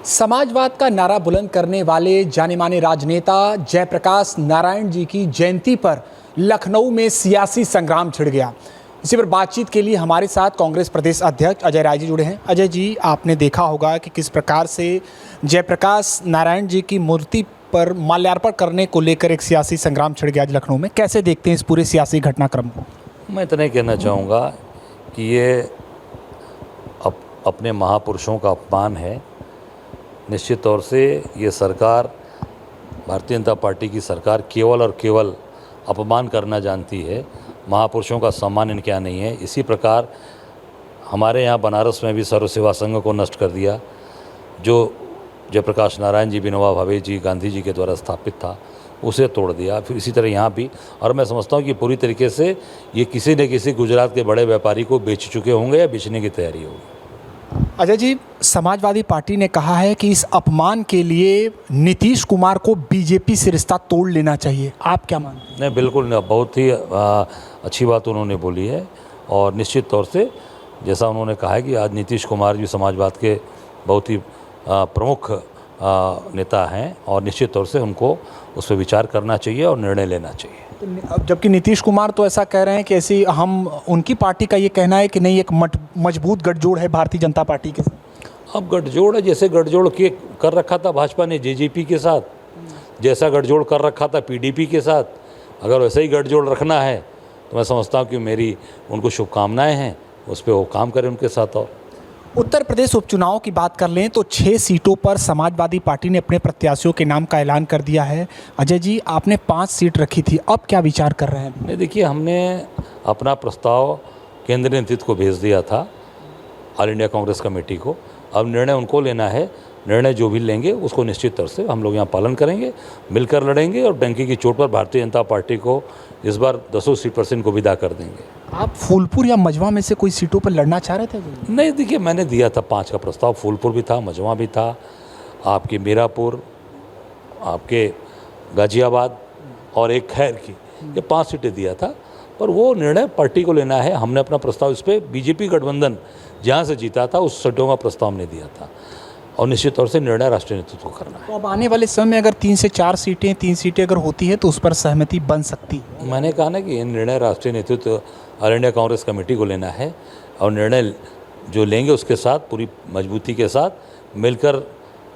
समाजवाद का नारा बुलंद करने वाले जाने माने राजनेता जयप्रकाश नारायण जी की जयंती पर लखनऊ में सियासी संग्राम छिड़ गया। इसी पर बातचीत के लिए हमारे साथ कांग्रेस प्रदेश अध्यक्ष अजय राय जी जुड़े हैं। अजय जी, आपने देखा होगा कि किस प्रकार से जयप्रकाश नारायण जी की मूर्ति पर माल्यार्पण करने को लेकर एक सियासी संग्राम छिड़ गया आज लखनऊ में। कैसे देखते हैं इस पूरे सियासी घटनाक्रम को? मैं इतना ही कहना चाहूँगा कि ये अपने महापुरुषों का अपमान है। निश्चित तौर से ये सरकार, भारतीय जनता पार्टी की सरकार केवल और केवल अपमान करना जानती है, महापुरुषों का सम्मान इनके यहाँ नहीं है। इसी प्रकार हमारे यहाँ बनारस में भी सर्व सेवा संघ को नष्ट कर दिया, जो जयप्रकाश नारायण जी, विनोबा भावे जी, गांधी जी के द्वारा स्थापित था, उसे तोड़ दिया। फिर इसी तरह यहाँ भी, और मैं समझता हूँ कि पूरी तरीके से ये किसी न किसी गुजरात के बड़े व्यापारी को बेच चुके होंगे या बेचने की तैयारी होगी। अजय जी, समाजवादी पार्टी ने कहा है कि इस अपमान के लिए नीतीश कुमार को बीजेपी से रिश्ता तोड़ लेना चाहिए। आप क्या मानते हैं? नहीं, बिल्कुल नहीं, बहुत ही अच्छी बात उन्होंने बोली है। और निश्चित तौर से जैसा उन्होंने कहा है कि आज नीतीश कुमार जी समाजवाद के बहुत ही प्रमुख नेता हैं और निश्चित तौर से उनको उस पर विचार करना चाहिए और निर्णय लेना चाहिए। जबकि नीतीश कुमार तो ऐसा कह रहे हैं कि ऐसी उनकी पार्टी का ये कहना है कि नहीं, एक मजबूत गठजोड़ है भारतीय जनता पार्टी के साथ। अब गठजोड़ है, जैसे गठजोड़ के कर रखा था भाजपा ने जेजेपी के साथ, जैसा गठजोड़ कर रखा था पीडीपी के साथ, अगर वैसा ही गठजोड़ रखना है तो मैं समझता हूँ कि मेरी उनको शुभकामनाएं हैं, उस पर वो काम करें उनके साथ। और उत्तर प्रदेश उपचुनाव की बात कर लें तो 6 सीटों पर समाजवादी पार्टी ने अपने प्रत्याशियों के नाम का ऐलान कर दिया है। अजय जी, आपने 5 सीट रखी थी, अब क्या विचार कर रहे हैं? नहीं, देखिए, हमने अपना प्रस्ताव केंद्रीय नेतृत्व को भेज दिया था, ऑल इंडिया कांग्रेस कमेटी को। अब निर्णय उनको लेना है, निर्णय जो भी लेंगे उसको निश्चित तौर से हम लोग यहाँ पालन करेंगे, मिलकर लड़ेंगे और डंकी की चोट पर भारतीय जनता पार्टी को इस बार 10 सीट पर इनको विदा कर देंगे। आप फूलपुर या मझवा में से कोई सीटों पर लड़ना चाह रहे थे? नहीं, देखिए, मैंने दिया था 5 का प्रस्ताव, फूलपुर भी था, मझवा भी था, आपके मीरापुर, आपके गाजियाबाद और एक खैर की, ये 5 सीटें दिया था। पर वो निर्णय पार्टी को लेना है। हमने अपना प्रस्ताव इस पर बीजेपी गठबंधन जहाँ से जीता था उस सीटों का प्रस्ताव हमने दिया था और निश्चित तौर से निर्णय राष्ट्रीय नेतृत्व को करना है। तो अब आने वाले समय में अगर 3 से 4 सीटें, 3 सीटें अगर होती है तो उस पर सहमति बन सकती है। मैंने कहा ना कि ये निर्णय राष्ट्रीय नेतृत्व ऑल इंडिया कांग्रेस कमेटी को लेना है और निर्णय जो लेंगे उसके साथ पूरी मजबूती के साथ मिलकर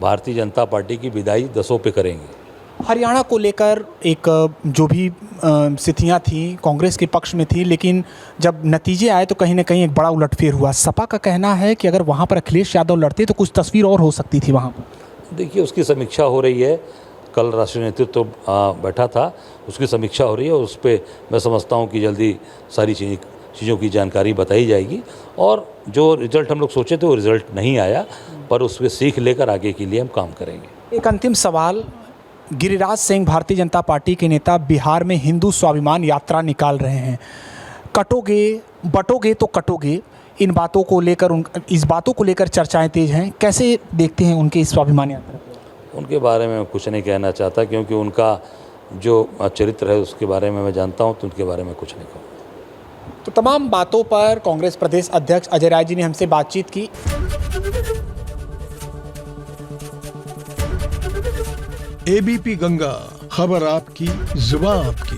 भारतीय जनता पार्टी की विदाई 10 पे करेंगे। हरियाणा को लेकर एक जो भी स्थितियाँ थी कांग्रेस के पक्ष में थी, लेकिन जब नतीजे आए तो कहीं ना कहीं एक बड़ा उलटफेर हुआ। सपा का कहना है कि अगर वहाँ पर अखिलेश यादव लड़ते तो कुछ तस्वीर और हो सकती थी वहाँ पर। देखिए, उसकी समीक्षा हो रही है। कल राष्ट्रीय नेतृत्व बैठा था, उसकी समीक्षा हो रही है। उस पर मैं समझता हूँ कि जल्दी सारी चीज़ों की जानकारी बताई जाएगी और जो रिजल्ट हम लोग सोचे थे वो रिजल्ट नहीं आया, पर उस पर सीख लेकर आगे के लिए हम काम करेंगे। एक अंतिम सवाल, गिरिराज सिंह भारतीय जनता पार्टी के नेता बिहार में हिंदू स्वाभिमान यात्रा निकाल रहे हैं। कटोगे बटोगे तो कटोगे, इन बातों को लेकर इस बातों को लेकर चर्चाएं तेज हैं। कैसे देखते हैं उनके इस स्वाभिमान यात्रा को? उनके बारे में कुछ नहीं कहना चाहता, क्योंकि उनका जो चरित्र है उसके बारे में मैं जानता हूं, तो उनके बारे में कुछ नहीं कहूँगा। तो तमाम बातों पर कांग्रेस प्रदेश अध्यक्ष अजय राय जी ने हमसे बातचीत की। एबीपी गंगा, खबर आपकी, जुबान आपकी।